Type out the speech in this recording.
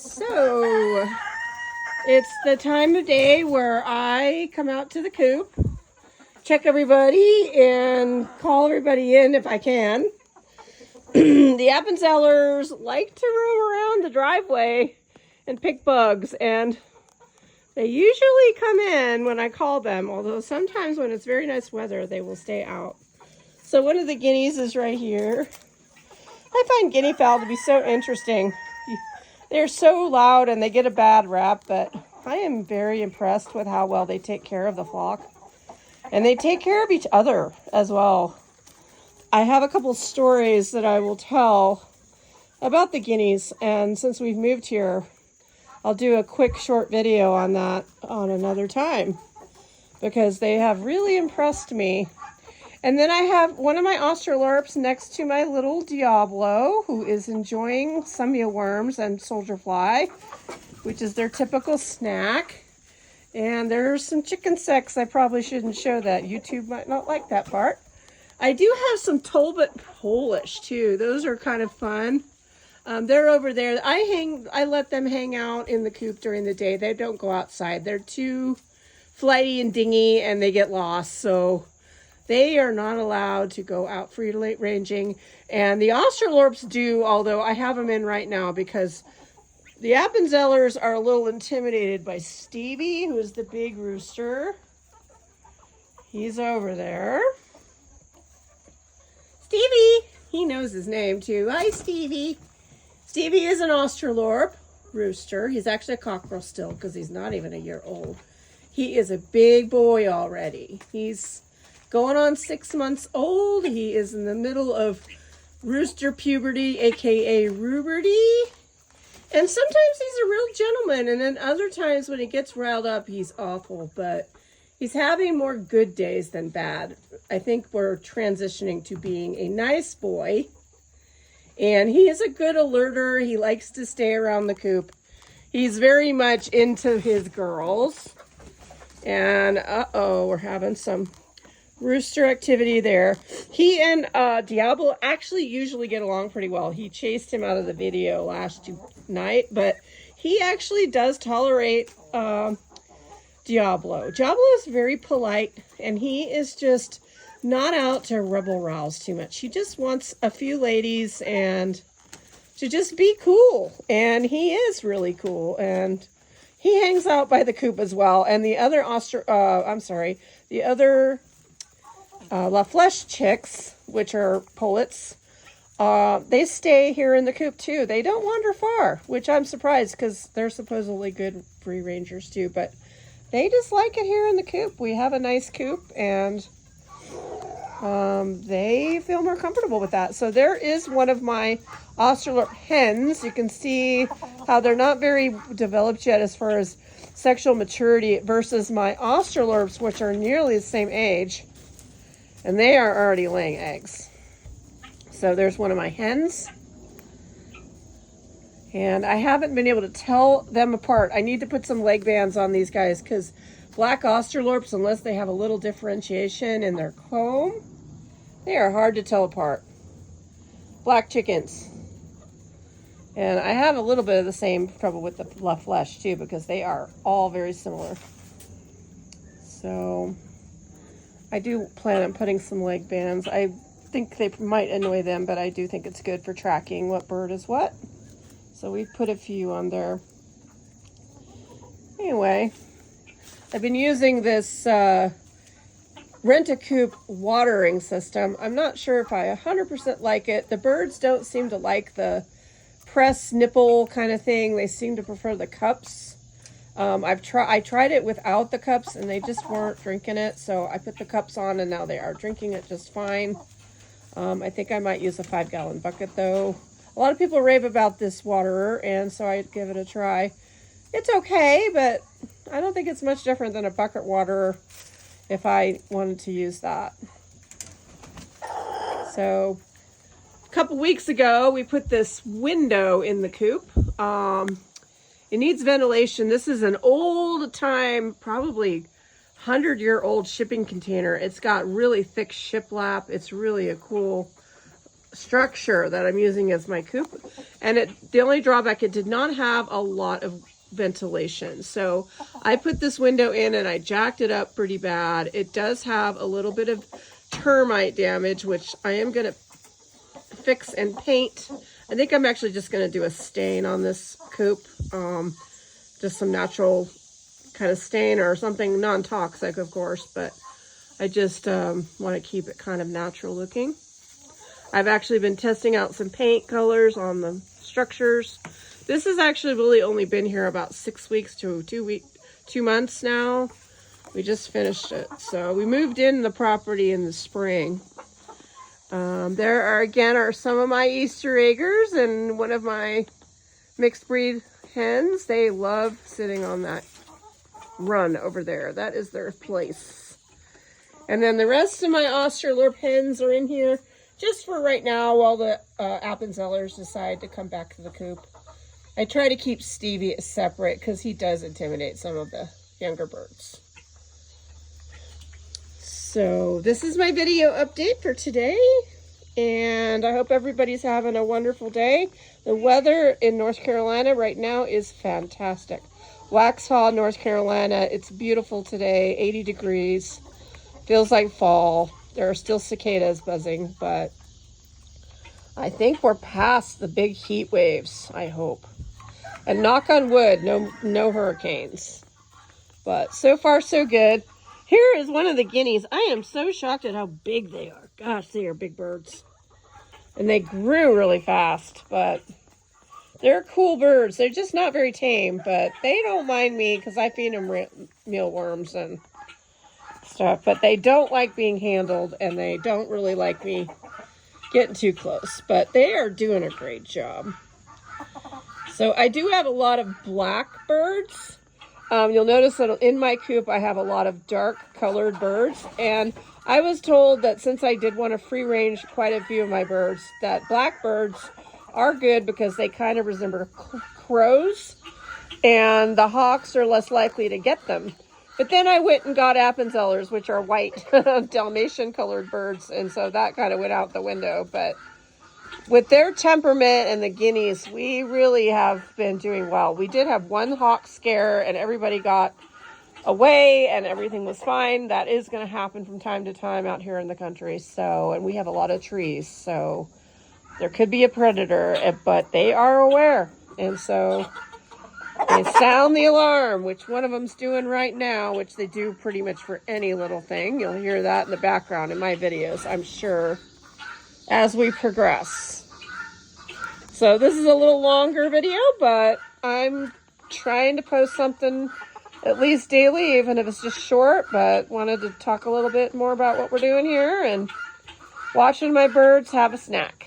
So, it's the time of day where I come out to the coop, check everybody, and call everybody in if I can. The Appenzellers like to roam around the driveway and pick bugs, and they usually come in when I call them, although sometimes when it's very nice weather, they will stay out. So one of the guineas is right here. I find guinea fowl to be so interesting. They're so loud and they get a bad rap, but I am very impressed with how well they take care of the flock. And they take care of each other as well. I have a couple stories that I will tell about the guineas, and since we've moved here, I'll do a quick short video on that on another time because they have really impressed me. And then I have one of my Australorps next to my little Diablo, who is enjoying some mealworms and soldier fly, which is their typical snack. And there's some chicken sex. I probably shouldn't show that. YouTube might not like that part. I do have some Talbot Polish too. Those are kind of fun. They're over there. I let them hang out in the coop during the day. They don't go outside. They're too flighty and dingy and they get lost. So they are not allowed to go out free ranging. And the Australorps do, although I have them in right now because the Appenzellers are a little intimidated by Stevie, who is the big rooster. He's over there. Stevie! He knows his name too. Hi, Stevie. Stevie is an Australorp rooster. He's actually a cockerel still because he's not even a year old. He is a big boy already. He's going on 6 months old. He is in the middle of rooster puberty, aka ruberty. And sometimes he's a real gentleman, and then other times when he gets riled up, he's awful. But he's having more good days than bad. I think we're transitioning to being a nice boy. And he is a good alerter. He likes to stay around the coop. He's very much into his girls. And uh-oh, we're having some rooster activity there. He and Diablo actually usually get along pretty well. He chased him out of the video last night, but he actually does tolerate Diablo. Diablo is very polite, and he is just not out to rebel rouse too much. He just wants a few ladies and to just be cool, and he is really cool, and he hangs out by the coop as well. And the other La Flèche chicks, which are pullets, they stay here in the coop too. They don't wander far, which I'm surprised because they're supposedly good free rangers too, but they just like it here in the coop. We have a nice coop, and they feel more comfortable with that. So there is one of my Australorp hens. You can see how they're not very developed yet as far as sexual maturity versus my Australorps, which are nearly the same age. And they are already laying eggs. So there's one of my hens. And I haven't been able to tell them apart. I need to put some leg bands on these guys because black Australorps, unless they have a little differentiation in their comb, they are hard to tell apart. Black chickens. And I have a little bit of the same trouble with the La Flèche too because they are all very similar. So I do plan on putting some leg bands. I think they might annoy them, but I do think it's good for tracking what bird is what. So we've put a few on there. Anyway, I've been using this Rent-A-Coop watering system. I'm not sure if I 100% like it. The birds don't seem to like the press nipple kind of thing. They seem to prefer the cups. I tried it without the cups and they just weren't drinking it. So I put the cups on and now they are drinking it just fine. I think I might use a 5-gallon bucket though. A lot of people rave about this waterer, and so I'd give it a try. It's okay, but I don't think it's much different than a bucket waterer if I wanted to use that. So a couple weeks ago, we put this window in the coop. It needs ventilation. This is an old time, probably 100-year-old shipping container. It's got really thick shiplap. It's really a cool structure that I'm using as my coop. And the only drawback, it did not have a lot of ventilation. So I put this window in and I jacked it up pretty bad. It does have a little bit of termite damage, which I am going to fix and paint. I think I'm actually just going to do a stain on this coop. Just some natural kind of stain or something non-toxic, of course, but I just want to keep it kind of natural looking. I've actually been testing out some paint colors on the structures. This has actually really only been here about 6 weeks to 2 months now. We just finished it. So we moved in the property in the spring. There are some of my Easter eggers and one of my mixed breed hens. They love sitting on that run over there. That is their place. And then the rest of my Australorp hens are in here just for right now while the Appenzellers decide to come back to the coop. I try to keep Stevie separate because he does intimidate some of the younger birds. So this is my video update for today, and I hope everybody's having a wonderful day. The weather in North Carolina right now is fantastic. Waxhaw, North Carolina, it's beautiful today, 80 degrees. Feels like fall. There are still cicadas buzzing, but I think we're past the big heat waves, I hope. And knock on wood, no hurricanes. But so far, so good. Here is one of the guineas. I am so shocked at how big they are. Gosh, they are big birds. And they grew really fast, but they're cool birds. They're just not very tame, but they don't mind me because I feed them mealworms and stuff. But they don't like being handled, and they don't really like me getting too close. But they are doing a great job. So I do have a lot of black birds. You'll notice that in my coop, I have a lot of dark colored birds. And I was told that since I did want to free range quite a few of my birds, that black birds are good because they kind of resemble crows. And the hawks are less likely to get them. But then I went and got Appenzellers, which are white Dalmatian colored birds. And so that kind of went out the window. But with their temperament and the guineas, we really have been doing well. We did have one hawk scare and everybody got away and everything was fine. That is going to happen from time to time out here in the country. So, and we have a lot of trees, so there could be a predator, but they are aware. And so they sound the alarm, which one of them's doing right now, which they do pretty much for any little thing. You'll hear that in the background in my videos, I'm sure, as we progress. So this is a little longer video, but I'm trying to post something at least daily, even if it's just short, but wanted to talk a little bit more about what we're doing here and watching my birds have a snack.